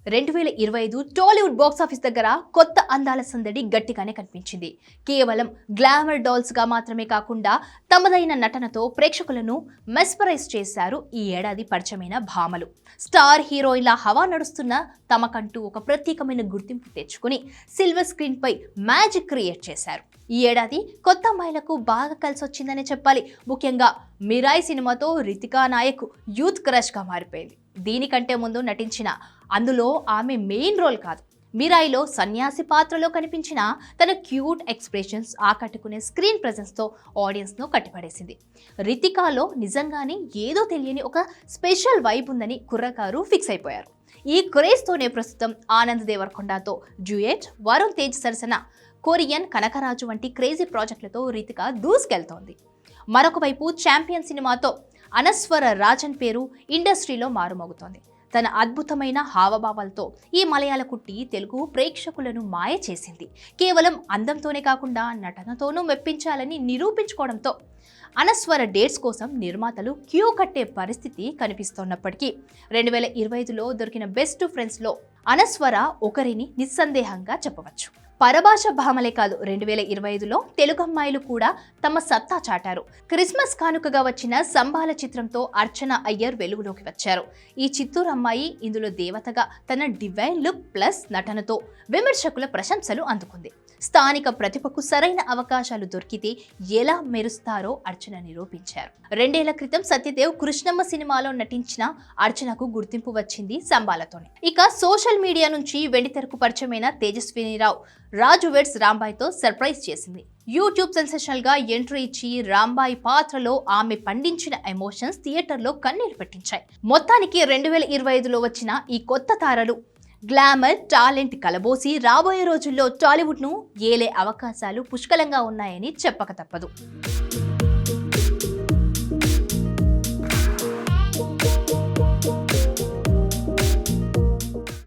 2025 Tollywood box office దగ్గర కొత్త అందాల సందడి గట్టిగానే కనిపించింది. కేవలం గ్లామర్ డాల్స్ గా మాత్రమే కాకుండా తమదైన నటనతో ప్రేక్షకులను మెస్పరైజ్ చేశారు ఈ ఏడాది పరిచయమైన భామలు. స్టార్ హీరోయిన్ల హవా నడుస్తున్న తమకంటూ ఒక ప్రత్యేకమైన గుర్తింపు తెచ్చుకుని సిల్వర్ స్క్రీన్ పై మ్యాజిక్ క్రియేట్ చేశారు. ఈ ఏడాది కొత్త అమ్మాయిలకు బాగా కలిసొచ్చిందనే చెప్పాలి. ముఖ్యంగా మిరాయి సినిమాతో రితికా నాయక్ యూత్ క్రష్ గా మారిపోయింది. దీనికంటే ముందు నటించిన అందులో ఆమె మెయిన్ రోల్ కాదు, మిరాయిలో సన్యాసి పాత్రలో కనిపించిన తన క్యూట్ ఎక్స్ప్రెషన్స్ ఆకట్టుకునే స్క్రీన్ ప్రెజెన్స్తో ఆడియన్స్ను కట్టిపడేసింది. రితికాలో నిజంగానే ఏదో తెలియని ఒక స్పెషల్ వైబ్ ఉందని కుర్రకారు ఫిక్స్ అయిపోయారు. ఈ క్రేజ్తోనే ప్రస్తుతం ఆనంద్ దేవరకొండతో డ్యూయెట్, వరుణ్ తేజ్ సరసన కొరియన్ కనకరాజు వంటి క్రేజీ ప్రాజెక్టులతో రితిక దూసుకెళ్తోంది. మరొక వైపు ఛాంపియన్ సినిమాతో అనస్వర రాజన్ పేరు ఇండస్ట్రీలో మారుమోగుతోంది. తన అద్భుతమైన హావభావాలతో ఈ మలయాళ కుట్టి తెలుగు ప్రేక్షకులను మాయ చేసింది. కేవలం అందంతోనే కాకుండా నటనతోనూ మెప్పించాలని నిరూపించుకోవడంతో అనస్వర డేట్స్ కోసం నిర్మాతలు క్యూ కట్టే పరిస్థితి కనిపిస్తున్నప్పటికీ 2025లో దొరికిన బెస్ట్ ఫ్రెండ్స్లో అనస్వర ఒకరిని నిస్సందేహంగా చెప్పవచ్చు. పరభాష భామలే కాదు, 2025లో తెలుగు అమ్మాయిలు కూడా తమ సత్తా చాటారు. క్రిస్మస్ కానుకగా వచ్చిన సంబాల చిత్రంతో అర్చన అయ్యర్ వెలుగులోకి వచ్చారు. ఈ చిత్తూరు అమ్మాయి ఇందులో దేవతగా తన డివైన్ లుక్ ప్లస్ నటనతో విమర్శకుల ప్రశంసలు అందుకుంది. స్థానిక ప్రతిభకు సరైన అవకాశాలు దొరికితే ఎలా మెరుస్తారో అర్చన నిరూపించారు. 2 ఏళ్ల క్రితం సత్యదేవ్ కృష్ణమ్మ సినిమాలో నటించిన అర్చనకు గుర్తింపు వచ్చింది సంబాలతోనే. ఇక సోషల్ మీడియా నుంచి వెండితెరకు పరిచయమైన తేజస్వినిరావు రాజు వెడ్స్ రాంబాయ్తో సర్ప్రైజ్ చేసింది. యూట్యూబ్ సెన్సేషనల్ గా ఎంట్రీ ఇచ్చి రాంబాయి పాత్రలో ఆమె పండించిన ఎమోషన్స్ థియేటర్లో కన్నీళ్లు పెట్టించాయి. మొత్తానికి 2025లో వచ్చిన ఈ కొత్త తారలు గ్లామర్, టాలెంట్ కలబోసి రాబోయే రోజుల్లో టాలీవుడ్ను ఏలే అవకాశాలు పుష్కలంగా ఉన్నాయని చెప్పక తప్పదు.